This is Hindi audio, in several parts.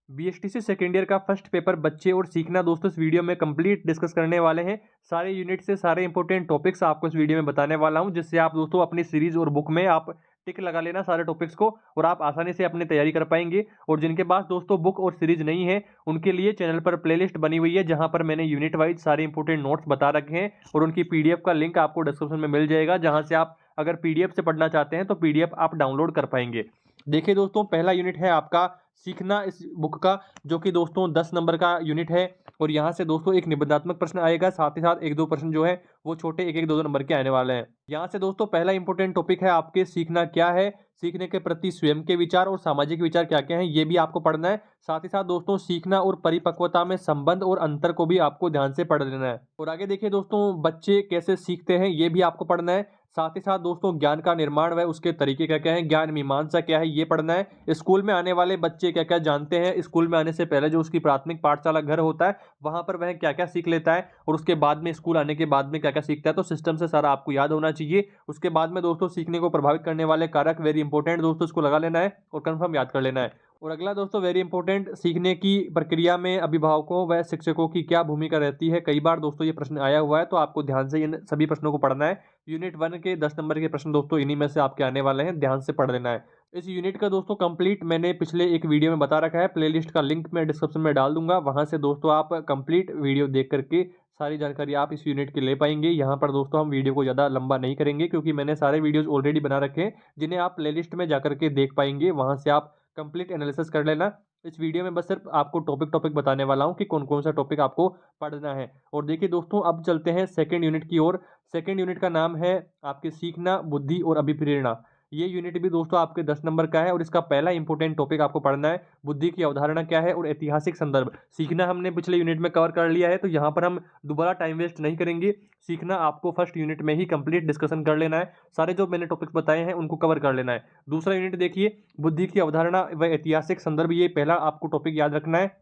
बीएसटीसी सेकेंड ईयर का फर्स्ट पेपर बच्चे और सीखना दोस्तों इस वीडियो में कंप्लीट डिस्कस करने वाले हैं। सारे यूनिट से सारे इंपॉर्टेंट टॉपिक्स आपको इस वीडियो में बताने वाला हूं, जिससे आप दोस्तों अपनी सीरीज और बुक में आप टिक लगा लेना सारे टॉपिक्स को और आप आसानी से अपनी तैयारी कर पाएंगे। और जिनके पास दोस्तों बुक और सीरीज नहीं है उनके लिए चैनल पर प्लेलिस्ट बनी हुई है, जहां पर मैंने यूनिट वाइज सारे इंपॉर्टेंट नोट्स बता रखे हैं और उनकी पीडीएफ का लिंक आपको डिस्क्रिप्शन में मिल जाएगा, जहां से आप अगर पीडीएफ से पढ़ना चाहते हैं तो पीडीएफ आप डाउनलोड कर पाएंगे। देखिए दोस्तों, पहला यूनिट है आपका सीखना इस बुक का, जो कि दोस्तों 10 नंबर का यूनिट है। और यहाँ से दोस्तों एक निबंधात्मक प्रश्न आएगा, साथ ही साथ एक दो प्रश्न जो है वो छोटे एक एक दो दो नंबर के आने वाले हैं। यहाँ से दोस्तों पहला इंपॉर्टेंट टॉपिक है आपके सीखना क्या है, सीखने के प्रति स्वयं के विचार और सामाजिक विचार क्या क्या हैं, ये भी आपको पढ़ना है। साथ ही साथ दोस्तों सीखना और परिपक्वता में संबंध और अंतर को भी आपको ध्यान से पढ़ लेना है। और आगे देखिए दोस्तों, बच्चे कैसे सीखते हैं ये भी आपको पढ़ना है। साथ ही साथ दोस्तों ज्ञान का निर्माण व उसके तरीके क्या क्या है, ज्ञान मीमांसा क्या है, ये पढ़ना है। स्कूल में आने वाले बच्चे क्या क्या जानते हैं, स्कूल में आने से पहले जो उसकी प्राथमिक पाठशाला घर होता है वहां पर वह क्या क्या सीख लेता है, और उसके बाद में स्कूल आने के बाद में क्या क्या सीखता है। तो सिस्टम से सारा आपको याद होना चाहिए। उसके बाद में दोस्तों सीखने को प्रभावित करने वाले कारक वेरी इंपॉर्टेंट दोस्तों, इसको लगा लेना है और कंफर्म याद कर लेना है। और अगला दोस्तों वेरी इंपॉर्टेंट, सीखने की प्रक्रिया में अभिभावकों व शिक्षकों की क्या भूमिका रहती है। कई बार दोस्तों ये प्रश्न आया हुआ है, तो आपको ध्यान से इन सभी प्रश्नों को पढ़ना है। यूनिट 1 के 10 नंबर के प्रश्न दोस्तों इन्हीं में से आपके आने वाले हैं, ध्यान से पढ़ लेना है। इस यूनिट का दोस्तों कंप्लीट मैंने पिछले एक वीडियो में बता रखा है, प्लेलिस्ट का लिंक मैं डिस्क्रिप्शन में डाल दूंगा, वहां से दोस्तों आप कंप्लीट वीडियो देख करके सारी जानकारी आप इस यूनिट की ले पाएंगे। यहाँ पर दोस्तों हम वीडियो को ज़्यादा लंबा नहीं करेंगे, क्योंकि मैंने सारे वीडियोस ऑलरेडी बना रखे हैं, जिन्हें आप प्लेलिस्ट में जाकर के देख पाएंगे, वहां से आप कंप्लीट एनालिसिस कर लेना। इस वीडियो में बस सिर्फ आपको टॉपिक टॉपिक बताने वाला हूं कि कौन कौन सा टॉपिक आपको पढ़ना है। और देखिए दोस्तों, अब चलते हैं सेकंड यूनिट की ओर। सेकंड यूनिट का नाम है आपके सीखना, बुद्धि और अभिप्रेरणा। ये यूनिट भी दोस्तों आपके 10 नंबर का है और इसका पहला इंपॉर्टेंट टॉपिक आपको पढ़ना है बुद्धि की अवधारणा क्या है और ऐतिहासिक संदर्भ। सीखना हमने पिछले यूनिट में कवर कर लिया है, तो यहाँ पर हम दोबारा टाइम वेस्ट नहीं करेंगे। सीखना आपको फर्स्ट यूनिट में ही कंप्लीट डिस्कशन कर लेना है, सारे जो मैंने टॉपिक्स बताए हैं उनको कवर कर लेना है। दूसरा यूनिट देखिए, बुद्धि की अवधारणा व ऐतिहासिक संदर्भ, ये पहला आपको टॉपिक याद रखना है।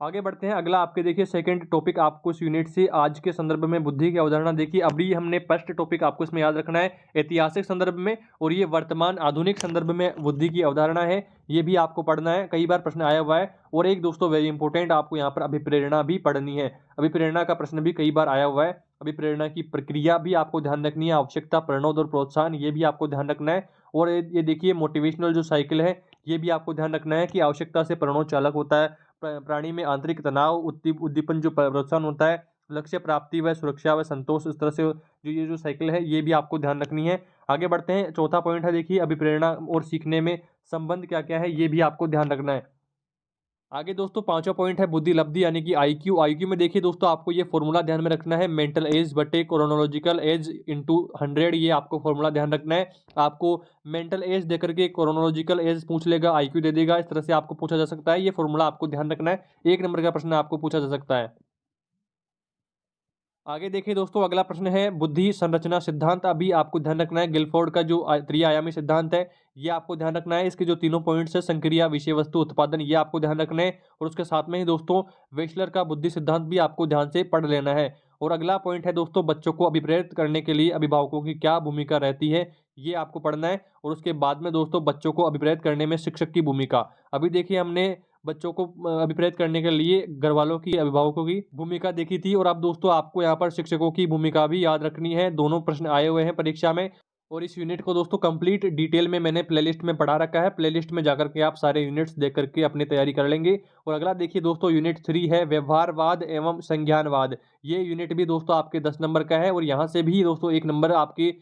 आगे बढ़ते हैं, अगला आपके देखिए सेकंड टॉपिक आपको इस यूनिट से आज के संदर्भ में बुद्धि की अवधारणा। देखिए अभी हमने फर्स्ट टॉपिक आपको इसमें याद रखना है ऐतिहासिक संदर्भ में, और ये वर्तमान आधुनिक संदर्भ में बुद्धि की अवधारणा है, ये भी आपको पढ़ना है। कई बार प्रश्न आया हुआ है। और एक दोस्तों वेरी इंपॉर्टेंट, आपको यहाँ पर अभिप्रेरणा भी पढ़नी है। अभिप्रेरणा का प्रश्न भी कई बार आया हुआ है। अभिप्रेरणा की प्रक्रिया भी आपको ध्यान रखनी है, आवश्यकता, प्रणोद और प्रोत्साहन, ये भी आपको ध्यान रखना है। और ये देखिए मोटिवेशनल जो साइकिल है, ये भी आपको ध्यान रखना है कि आवश्यकता से प्रणोद चालक होता है, प्राणी में आंतरिक तनाव उद्दीपन जो प्रोत्साहन होता है, लक्ष्य प्राप्ति व सुरक्षा व संतोष, इस तरह से जो ये जो साइकिल है ये भी आपको ध्यान रखनी है। आगे बढ़ते हैं, चौथा पॉइंट है देखिए अभिप्रेरणा और सीखने में संबंध क्या क्या है, ये भी आपको ध्यान रखना है। आगे दोस्तों पांचवा पॉइंट है बुद्धि लब्धि यानी कि आईक्यू। आईक्यू में देखिए दोस्तों आपको ये फॉर्मूला ध्यान में रखना है, मेंटल एज बटे क्रोनोलॉजिकल एज इंटू 100, ये आपको फॉर्मूला ध्यान रखना है। आपको मेंटल एज देकर के क्रोनोलॉजिकल एज पूछ लेगा, आईक्यू दे देगा, इस तरह से आपको पूछा जा सकता है। ये फॉर्मूला आपको ध्यान रखना है, एक नंबर का प्रश्न आपको पूछा जा सकता है। आगे देखिए दोस्तों, अगला प्रश्न है बुद्धि संरचना सिद्धांत। अभी आपको ध्यान रखना है गिलफोर्ड का जो त्रिआयामी सिद्धांत है, ये आपको ध्यान रखना है। इसके जो तीनों पॉइंट्स है, संक्रिया, विषय वस्तु, उत्पादन, ये आपको ध्यान रखना है। और उसके साथ में ही दोस्तों वेस्लर का बुद्धि सिद्धांत भी आपको ध्यान से पढ़ लेना है। और अगला पॉइंट है दोस्तों बच्चों को अभिप्रेरित करने के लिए अभिभावकों की क्या भूमिका रहती है, ये आपको पढ़ना है। और उसके बाद में दोस्तों बच्चों को अभिप्रेरित करने में शिक्षक की भूमिका। अभी देखिए हमने बच्चों को अभिप्रेरित करने के लिए घर वालों की, अभिभावकों की भूमिका देखी थी, और अब दोस्तों आपको यहाँ पर शिक्षकों की भूमिका भी याद रखनी है। दोनों प्रश्न आए हुए हैं परीक्षा में। और इस यूनिट को दोस्तों कंप्लीट डिटेल में मैंने प्लेलिस्ट में पढ़ा रखा है, प्लेलिस्ट में जाकर के आप सारे यूनिट्स देख करके अपनी तैयारी कर लेंगे। और अगला देखिए दोस्तों यूनिट 3 है व्यवहारवाद एवं संज्ञानवाद। ये यूनिट भी दोस्तों आपके 10 नंबर का है, और यहाँ से भी दोस्तों एक नंबर आपके,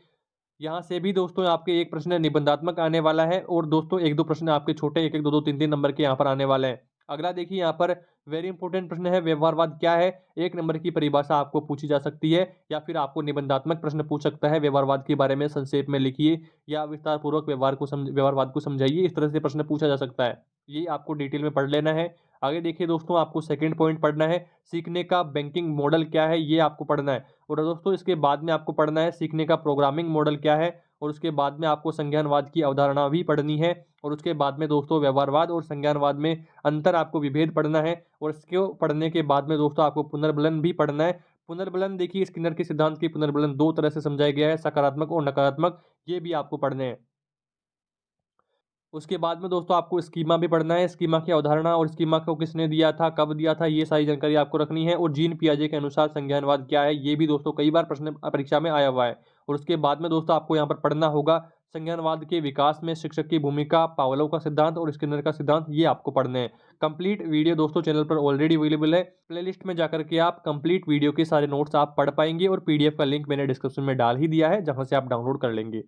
यहाँ से भी दोस्तों आपके एक प्रश्न निबंधात्मक आने वाला है, और दोस्तों एक दो प्रश्न आपके छोटे एक एक दो दो तीन तीन नंबर के यहाँ पर आने वाले हैं। अगला देखिए यहाँ पर वेरी इंपॉर्टेंट प्रश्न है व्यवहारवाद क्या है, एक नंबर की परिभाषा आपको पूछी जा सकती है, या फिर आपको निबंधात्मक प्रश्न पूछ सकता है व्यवहारवाद के बारे में संक्षेप में लिखिए, या विस्तार पूर्वक व्यवहारवाद को समझाइए, इस तरह से प्रश्न पूछा जा सकता है। ये आपको डिटेल में पढ़ लेना है। आगे देखिए दोस्तों, आपको सेकंड पॉइंट पढ़ना है सीखने का बैंकिंग मॉडल क्या है, ये आपको पढ़ना है। और दोस्तों इसके बाद में आपको पढ़ना है सीखने का प्रोग्रामिंग मॉडल क्या है, और उसके बाद में आपको संज्ञानवाद की अवधारणा भी पढ़नी है। और उसके बाद में दोस्तों व्यवहारवाद और संज्ञानवाद में अंतर आपको विभेद पढ़ना है। और इसको पढ़ने के बाद में दोस्तों आपको पुनर्बलन भी पढ़ना है। पुनर्बलन देखिए स्किनर के सिद्धांत की पुनर्बलन दो तरह से समझाया गया है, सकारात्मक और नकारात्मक, ये भी आपको पढ़ने हैं। उसके बाद में दोस्तों आपको स्कीमा भी पढ़ना है, स्कीमा की अवधारणा और स्कीमा को किसने दिया था, कब दिया था, ये सारी जानकारी आपको रखनी है। और जीन पियाजे के अनुसार संज्ञानवाद क्या है, ये भी दोस्तों कई बार प्रश्न परीक्षा में आया हुआ है। और उसके बाद में दोस्तों आपको यहाँ पर पढ़ना होगा संज्ञानवाद के विकास में शिक्षक की भूमिका, पावलोव का सिद्धांत और स्किनर का सिद्धांत, ये आपको पढ़ने हैं। कंप्लीट वीडियो दोस्तों चैनल पर ऑलरेडी अवेलेबल है, प्लेलिस्ट में जाकर के आप कंप्लीट वीडियो के सारे नोट्स आप पढ़ पाएंगे और पीडीएफ का लिंक मैंने डिस्क्रिप्शन में डाल ही दिया है, जहां से आप डाउनलोड कर लेंगे।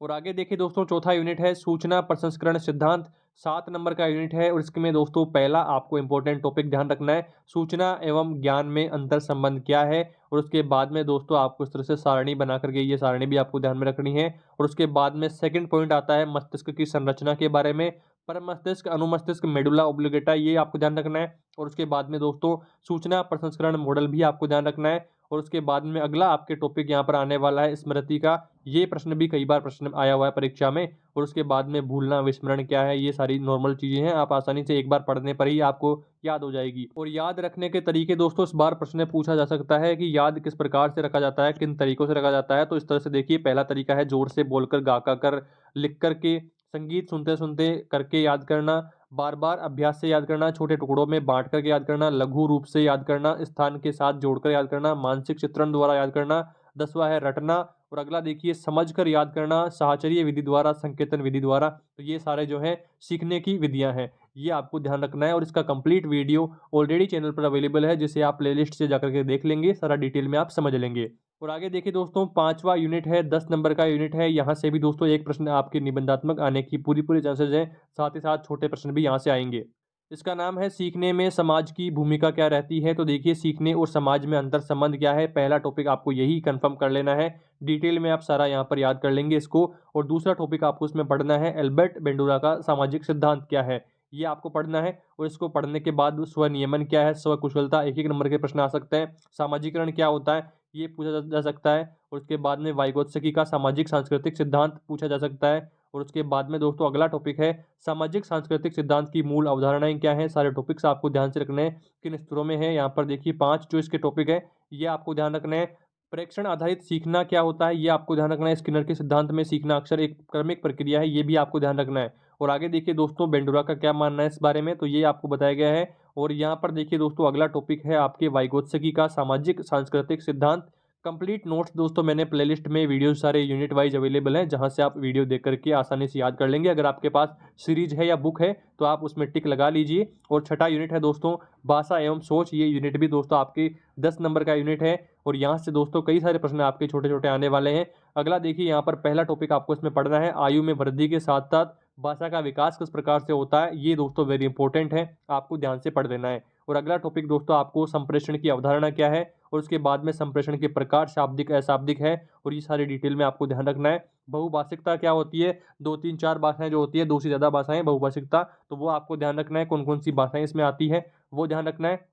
और आगे देखिए दोस्तों, चौथा यूनिट है सूचना प्रसंस्करण सिद्धांत, 7 नंबर का यूनिट है। और इसमें दोस्तों पहला आपको इंपॉर्टेंट टॉपिक ध्यान रखना है, सूचना एवं ज्ञान में अंतर संबंध क्या है। और उसके बाद में दोस्तों आपको इस तरह से सारणी बना करके ये सारणी भी आपको ध्यान में रखनी है। और उसके बाद में सेकंड पॉइंट आता है मस्तिष्क की संरचना के बारे में, पर मस्तिष्क, अनुमस्तिष्क, मेडुला ओब्लिगेटा, ये आपको ध्यान रखना है। और उसके बाद में दोस्तों सूचना प्रसंस्करण मॉडल भी आपको ध्यान रखना है। और उसके बाद में अगला आपके टॉपिक यहाँ पर आने वाला है स्मृति का, ये प्रश्न भी कई बार प्रश्न आया हुआ है परीक्षा में। और उसके बाद में भूलना विस्मरण क्या है, ये सारी नॉर्मल चीजें हैं, आप आसानी से एक बार पढ़ने पर ही आपको याद हो जाएगी। और याद रखने के तरीके दोस्तों, इस बार प्रश्न पूछा जा सकता है कि याद किस प्रकार से रखा जाता है, किन तरीकों से रखा जाता है। तो इस तरह से देखिए, पहला तरीका है जोर से बोलकर, गा कर, लिख करके, संगीत सुनते सुनते करके याद करना, बार बार अभ्यास से याद करना, छोटे टुकड़ों में बांट करके याद करना, लघु रूप से याद करना, स्थान के साथ जोड़कर याद करना, मानसिक चित्रण द्वारा याद करना। 10वां है रटना। और अगला देखिए समझकर याद करना, साहचर्य विधि द्वारा, संकेतन विधि द्वारा। तो ये सारे जो है सीखने की विधियां हैं, ये आपको ध्यान रखना है। और इसका कंप्लीट वीडियो ऑलरेडी चैनल पर अवेलेबल है, जिसे आप प्लेलिस्ट से जाकर के देख लेंगे, सारा डिटेल में आप समझ लेंगे। और आगे देखिए दोस्तों, 5वां यूनिट है, 10 नंबर का यूनिट है। यहाँ से भी दोस्तों एक प्रश्न आपके निबंधात्मक आने की पूरी पूरी चांसेस है, साथ ही साथ छोटे प्रश्न भी यहाँ से आएंगे। इसका नाम है सीखने में समाज की भूमिका क्या रहती है। तो देखिए, सीखने और समाज में अंतर संबंध क्या है, पहला टॉपिक आपको यही कंफर्म कर लेना है। डिटेल में आप सारा यहाँ पर याद कर लेंगे इसको। और दूसरा टॉपिक आपको इसमें पढ़ना है एल्बर्ट बेंडूरा का सामाजिक सिद्धांत क्या है, ये आपको पढ़ना है। और इसको पढ़ने के बाद स्वनियमन क्या है, स्वकुशलता, एक एक नंबर के प्रश्न आ सकते हैं। सामाजिकरण क्या होता है, ये पूछा जा सकता है। और उसके बाद में वाइगोत्स्की का सामाजिक सांस्कृतिक सिद्धांत पूछा जा सकता है। और उसके बाद में दोस्तों अगला टॉपिक है सामाजिक सांस्कृतिक सिद्धांत की मूल अवधारणाएं क्या है। सारे टॉपिक्स आपको ध्यान से रखने हैं, किन स्तरों में है। यहाँ पर देखिए 5 जो इसके टॉपिक है, ये आपको ध्यान रखने हैं। प्रेक्षण आधारित सीखना क्या होता है, ये आपको ध्यान रखना है। स्किनर के सिद्धांत में सीखना अक्सर एक क्रमिक प्रक्रिया है, ये भी आपको ध्यान रखना है। और आगे देखिए दोस्तों बेंडूरा का क्या मानना है इस बारे में, तो ये आपको बताया गया है। और यहाँ पर देखिए दोस्तों अगला टॉपिक है आपके वाइगोत्स्की का सामाजिक सांस्कृतिक सिद्धांत। कंप्लीट नोट्स दोस्तों मैंने प्लेलिस्ट में वीडियो सारे यूनिट वाइज अवेलेबल हैं, जहां से आप वीडियो देख करके आसानी से याद कर लेंगे। अगर आपके पास सीरीज है या बुक है तो आप उसमें टिक लगा लीजिए। और छठा यूनिट है दोस्तों भाषा एवं सोच, ये यूनिट भी दोस्तों आपके 10 नंबर का यूनिट है। और यहाँ से दोस्तों कई सारे प्रश्न आपके छोटे छोटे आने वाले हैं। अगला देखिए, यहाँ पर पहला टॉपिक आपको इसमें पढ़ना है आयु में वृद्धि के साथ साथ भाषा का विकास किस प्रकार से होता है, ये दोस्तों वेरी इंपॉर्टेंट है, आपको ध्यान से पढ़ देना है। और अगला टॉपिक दोस्तों आपको संप्रेषण की अवधारणा क्या है, और उसके बाद में संप्रेषण के प्रकार शाब्दिक अशाब्दिक है, और ये सारी डिटेल में आपको ध्यान रखना है। बहुभाषिकता क्या होती है, 2 3 4 भाषाएं जो होती है, 2 से ज़्यादा भाषाएं बहुभाषिकता, तो वो आपको ध्यान रखना है, कौन कौन सी भाषाएं इसमें आती है वो ध्यान रखना है।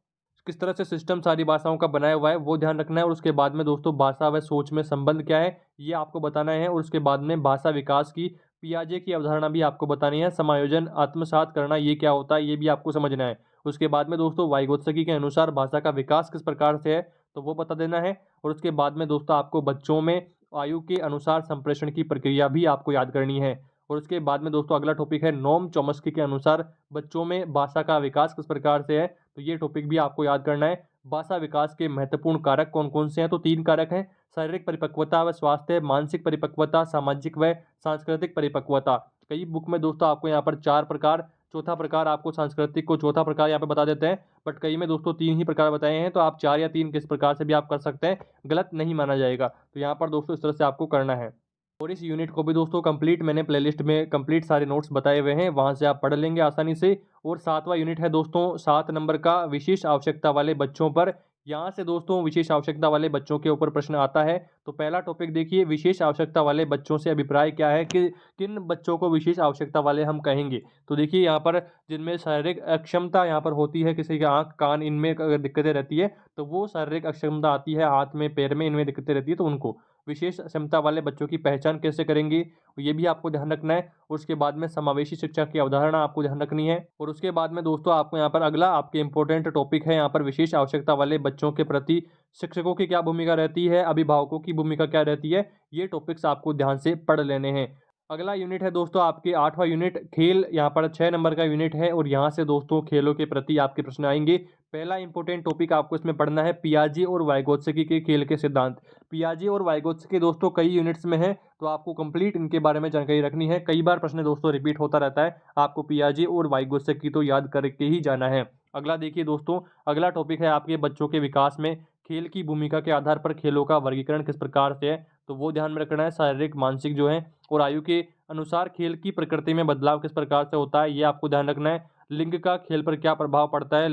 किस तरह से सिस्टम सारी भाषाओं का बनाया हुआ है वो ध्यान रखना है। और उसके बाद में दोस्तों भाषा व सोच में संबंध क्या है, ये आपको बताना है। और उसके बाद में भाषा विकास की पियाजे की अवधारणा भी आपको बतानी है। समायोजन आत्मसात करना ये क्या होता है, ये भी आपको समझना है। उसके बाद में दोस्तों वाइगोत्स्की के अनुसार भाषा का विकास किस प्रकार से है, तो वो बता देना है। और उसके बाद में दोस्तों आपको बच्चों में आयु के अनुसार संप्रेषण की प्रक्रिया भी आपको याद करनी है। और उसके बाद में दोस्तों अगला टॉपिक है नोम चॉम्स्की के अनुसार बच्चों में भाषा का विकास किस प्रकार से है, तो ये टॉपिक भी आपको याद करना है। भाषा विकास के महत्वपूर्ण कारक कौन कौन से हैं, तो 3 कारक हैं, शारीरिक परिपक्वता व स्वास्थ्य, मानसिक परिपक्वता, सामाजिक व सांस्कृतिक परिपक्वता। कई बुक में दोस्तों आपको यहाँ पर 4 प्रकार, चौथा प्रकार आपको सांस्कृतिक को चौथा प्रकार यहाँ पे बता देते हैं, बट कई में दोस्तों 3 ही प्रकार बताए हैं, तो आप 4 या 3 किस प्रकार से भी आप कर सकते हैं, गलत नहीं माना जाएगा। तो यहाँ पर दोस्तों इस तरह से आपको करना है। और इस यूनिट को भी दोस्तों कंप्लीट मैंने प्लेलिस्ट में कंप्लीट सारे नोट्स बताए हुए हैं, वहां से आप पढ़ लेंगे आसानी से। और 7वां यूनिट है दोस्तों 7 नंबर का विशेष आवश्यकता वाले बच्चों पर। यहाँ से दोस्तों विशेष आवश्यकता वाले बच्चों के ऊपर प्रश्न आता है। तो पहला टॉपिक देखिए, विशेष आवश्यकता वाले बच्चों से अभिप्राय क्या है, कि किन बच्चों को विशेष आवश्यकता वाले हम कहेंगे। तो देखिए यहाँ पर जिनमें शारीरिक अक्षमता यहाँ पर होती है, किसी के आँख कान इनमें अगर दिक्कतें रहती है तो वो शारीरिक अक्षमता आती है, हाथ में पैर में इनमें दिक्कतें रहती है, तो उनको विशेष क्षमता वाले बच्चों की पहचान कैसे करेंगे, ये भी आपको ध्यान रखना है। और उसके बाद में समावेशी शिक्षा की अवधारणा आपको ध्यान रखनी है। और उसके बाद में दोस्तों आपको यहाँ पर अगला आपके इंपॉर्टेंट टॉपिक है, यहाँ पर विशेष आवश्यकता वाले बच्चों के प्रति शिक्षकों की क्या भूमिका रहती है, अभिभावकों की भूमिका क्या रहती है, ये टॉपिक्स आपको ध्यान से पढ़ लेने हैं। अगला यूनिट है दोस्तों आपके 8वां यूनिट खेल। यहाँ पर 6 नंबर का यूनिट है और यहाँ से दोस्तों खेलों के प्रति आपके प्रश्न आएंगे। पहला इंपॉर्टेंट टॉपिक आपको इसमें पढ़ना है पियाजे और वाइगोत्स्की के खेल के सिद्धांत। पियाजे और वाइगोत्स्की दोस्तों कई यूनिट्स में है, तो आपको कंप्लीट इनके बारे में जानकारी रखनी है। कई बार प्रश्न दोस्तों रिपीट होता रहता है, आपको पियाजे और वाइगोत्स्की तो याद करके ही जाना है। अगला देखिए दोस्तों, अगला टॉपिक है आपके बच्चों के विकास में खेल की भूमिका के आधार पर खेलों का वर्गीकरण किस प्रकार से है, तो वो ध्यान में रखना है। शारीरिक, मानसिक जो है और आयु के अनुसार खेल की प्रकृति में बदलाव किस प्रकार से होता है, ये आपको ध्यान रखना है। लिंग का खेल पर क्या प्रभाव पड़ता है,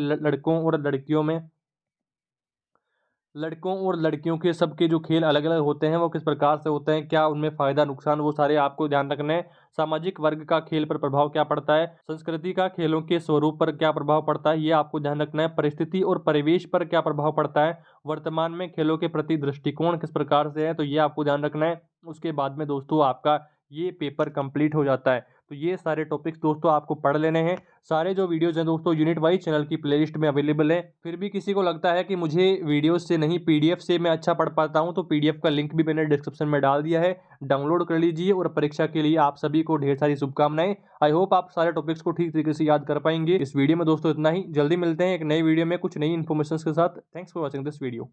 लड़कों और लड़कियों के सबके जो खेल अलग अलग होते हैं वो किस प्रकार से होते हैं, क्या उनमें फायदा नुकसान, वो सारे आपको ध्यान रखने हैं। सामाजिक वर्ग का खेल पर प्रभाव क्या पड़ता है, संस्कृति का खेलों के स्वरूप पर क्या प्रभाव पड़ता है, ये आपको ध्यान रखना है। परिस्थिति और परिवेश पर क्या प्रभाव पड़ता है, वर्तमान में खेलों के प्रति दृष्टिकोण किस प्रकार से है, तो ये आपको ध्यान रखना है। उसके बाद में दोस्तों आपका ये पेपर कंप्लीट हो जाता है। तो ये सारे टॉपिक्स दोस्तों आपको पढ़ लेने हैं। सारे जो वीडियोज हैं दोस्तों यूनिट वाइज चैनल की प्लेलिस्ट में अवेलेबल है। फिर भी किसी को लगता है कि मुझे वीडियोस से नहीं पीडीएफ से मैं अच्छा पढ़ पाता हूं, तो पीडीएफ का लिंक भी मैंने डिस्क्रिप्शन में डाल दिया है, डाउनलोड कर लीजिए। और परीक्षा के लिए आप सभी को ढेर सारी शुभकामनाएं। आई होप आप सारे टॉपिक्स को ठीक तरीके से याद कर पाएंगे। इस वीडियो में दोस्तों इतना ही, जल्दी मिलते हैं एक नई वीडियो में कुछ नई इन्फॉर्मेशन के साथ। Thanks for watching this video.